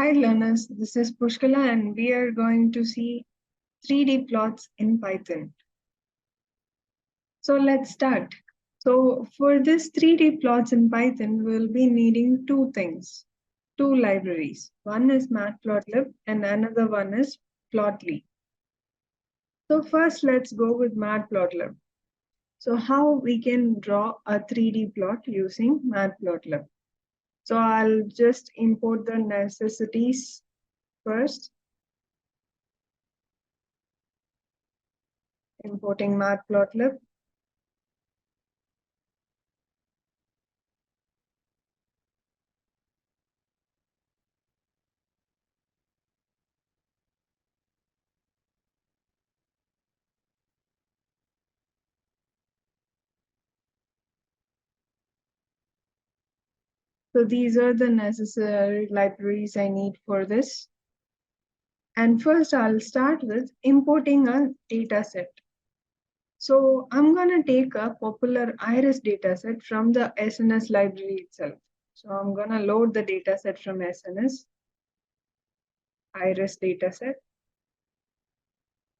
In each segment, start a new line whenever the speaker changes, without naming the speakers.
Hi learners, this is Pushkala and we are going to see 3D plots in Python. So let's start. So for this 3D plots in Python, we'll be needing two things, two libraries. One is Matplotlib and another one is Plotly. So first let's go with Matplotlib. So how we can draw a 3D plot using Matplotlib. So I'll just import the necessities first. Importing Matplotlib. So these are the necessary libraries I need for this. And first I'll start with importing a dataset. So I'm going to take a popular iris dataset from the SNS library itself. So I'm going to load the dataset from SNS, iris dataset.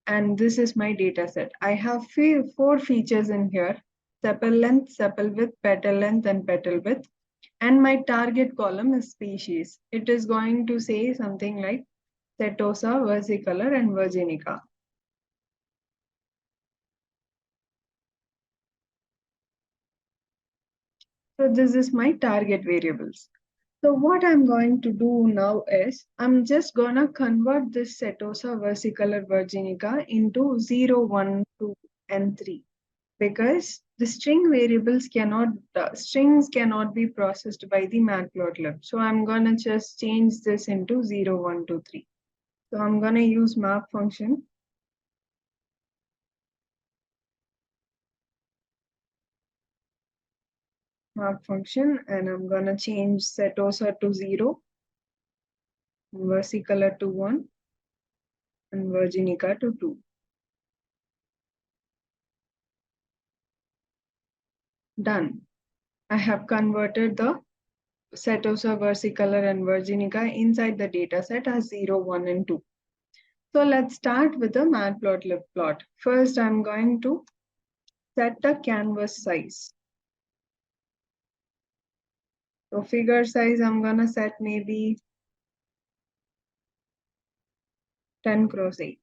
And this is my dataset. I have four features in here: sepal length, sepal width, petal length, and petal width. And my target column is species. It is going to say something like Setosa, versicolor, and virginica. So this is my target variables. So what I'm going to do now is I'm just gonna convert this Setosa, versicolor, virginica into 0, 1, 2, and 3 because the string variables strings cannot be processed by the Matplotlib. So I'm gonna just change this into 0, 1, 2, 3. So I'm gonna use map function. Map function, and I'm gonna change Setosa to 0, versicolor to 1, and virginica to 2. Done. I have converted the Setosa, versicolor, and virginica inside the dataset as 0, 1, and 2. So let's start with the Matplotlib plot. First, I'm going to set the canvas size. So figure size, I'm gonna set maybe 10 cross 8.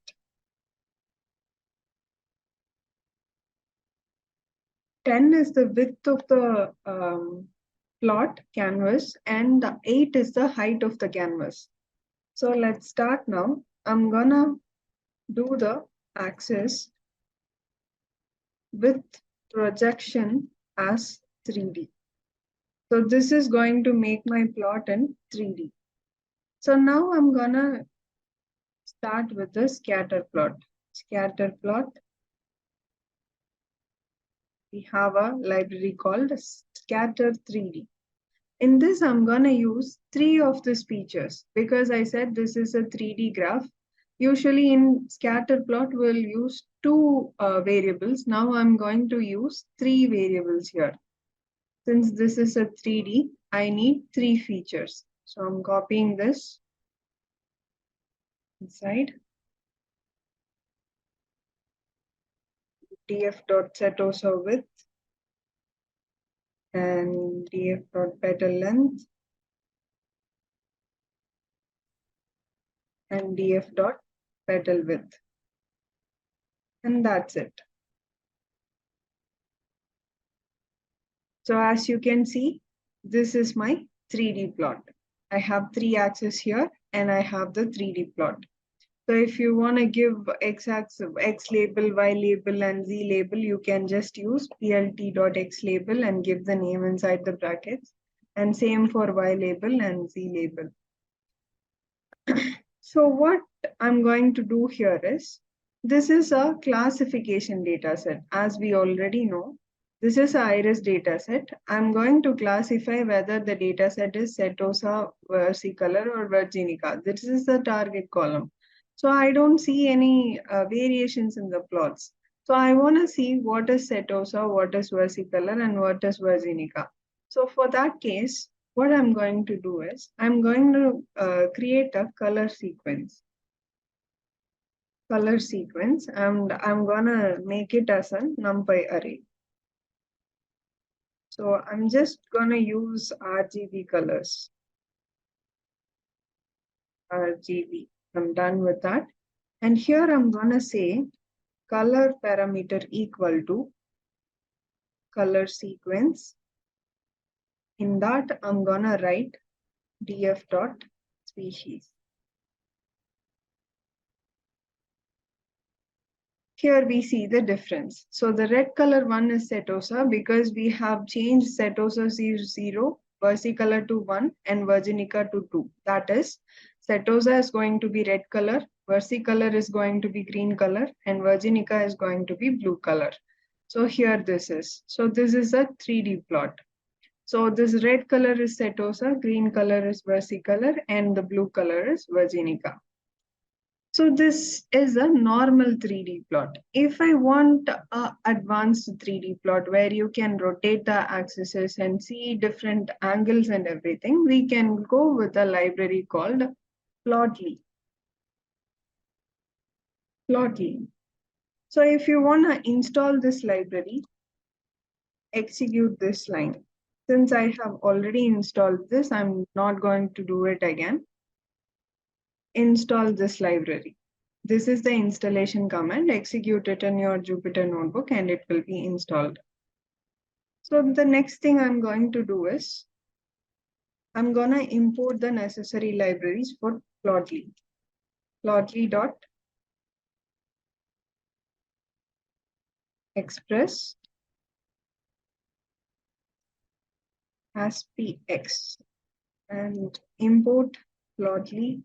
10 is the width of the plot canvas and the 8 is the height of the canvas. So let's start now. I'm gonna do the axis with projection as 3D. So this is going to make my plot in 3D. So now I'm gonna start with the scatter plot. Scatter plot. We have a library called scatter 3D. In this, I'm gonna use 3 of these features because I said this is a 3D graph. Usually in scatter plot, we'll use 2 variables. Now I'm going to use 3 variables here. Since this is a 3D, I need 3 features. So I'm copying this inside. df.setosa width and df.petal length and df.petal width. And that's it. So as you can see, this is my 3D plot. I have 3 axes here and I have the 3D plot. So if you want to give x-axis, x label, y label, and z label, you can just use plt.x label and give the name inside the brackets. And same for y label and z label. So what I'm going to do here is, this is a classification data set. As we already know, this is an iris data set. I'm going to classify whether the data set is Setosa, versicolor, or virginica. This is the target column. So I don't see any variations in the plots. So I want to see what is Setosa, what is versicolor, and what is virginica. So for that case, what I'm going to do is I'm going to create a color sequence. And I'm gonna make it as a NumPy array. So I'm just gonna use RGB colors. RGB. I'm done with that. And here I'm gonna say color parameter equal to color sequence. In that, I'm gonna write df dot species. Here we see the difference. So the red color one is setosa because we have changed setosa 0, versicolor to 1 and virginica to 2. That is, setosa is going to be red color, versicolor is going to be green color, and virginica is going to be blue color. So here this is. So this is a 3D plot. So this red color is setosa, green color is versicolor, and the blue color is virginica. So this is a normal 3D plot. If I want a advanced 3D plot where you can rotate the axes and see different angles and everything, we can go with a library called Plotly. Plotly. So if you want to install this library, execute this line. Since I have already installed this, I'm not going to do it again. Install this library. This is the installation command. Execute it in your Jupyter notebook and it will be installed. So the next thing I'm going to do is I'm going to import the necessary libraries for Plotly. Plotly dot express as px and import Plotly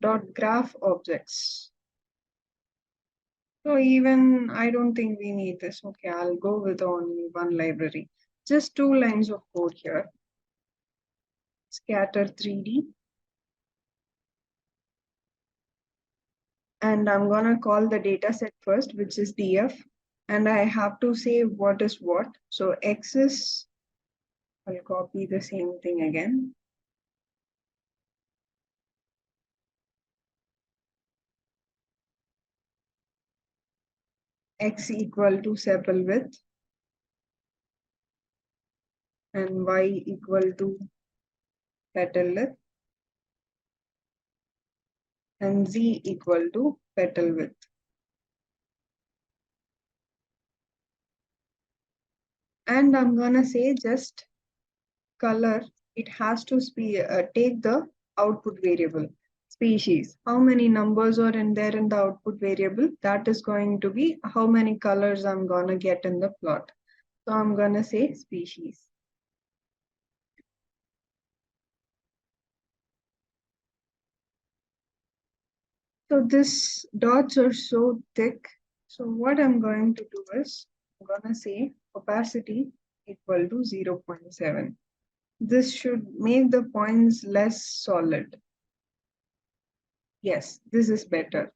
dot graph objects. So even I don't think we need this. Okay, I'll go with only one library. Just 2 lines of code here. Scatter 3D. And I'm gonna call the dataset first, which is df. And I have to say what is what. So x is, I'll copy the same thing again. X equal to sepal width and y equal to petal width and z equal to petal width. And I'm gonna say just color, it has to take the output variable species. How many numbers are in there in the output variable? That is going to be how many colors I'm gonna get in the plot. So I'm gonna say species. So this dots are so thick. So what I'm going to do is I'm gonna say opacity equal to 0.7. This should make the points less solid. Yes, this is better.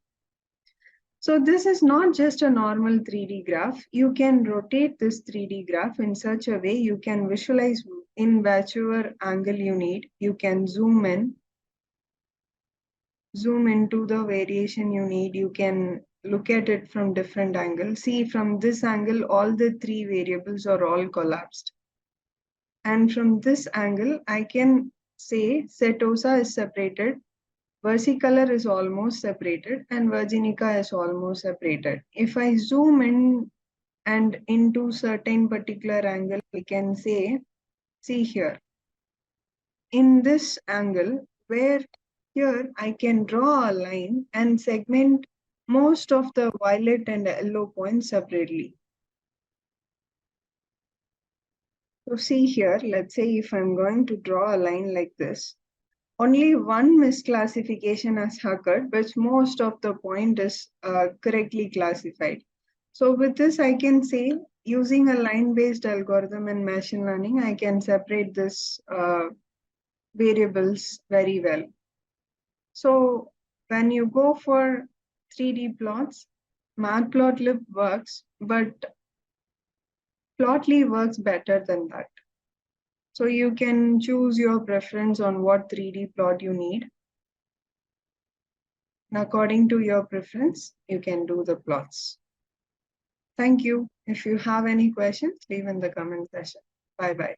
So this is not just a normal 3D graph. You can rotate this 3D graph in such a way you can visualize in whichever angle you need. You can zoom into the variation you need. You can look at it from different angles. See, from this angle, all the 3 variables are all collapsed. And from this angle, I can say setosa is separated, versicolor is almost separated, and virginica is almost separated. If I zoom in and into certain particular angle, we can say, see here, in this angle, where here I can draw a line and segment most of the violet and yellow points separately. So see here, let's say if I'm going to draw a line like this, only one misclassification has occurred, but most of the point is correctly classified. So with this, I can say using a line-based algorithm in machine learning, I can separate this variables very well. So when you go for 3D plots, Matplotlib works, but Plotly works better than that. So you can choose your preference on what 3D plot you need. And according to your preference, you can do the plots. Thank you. If you have any questions, leave in the comment section. Bye-bye.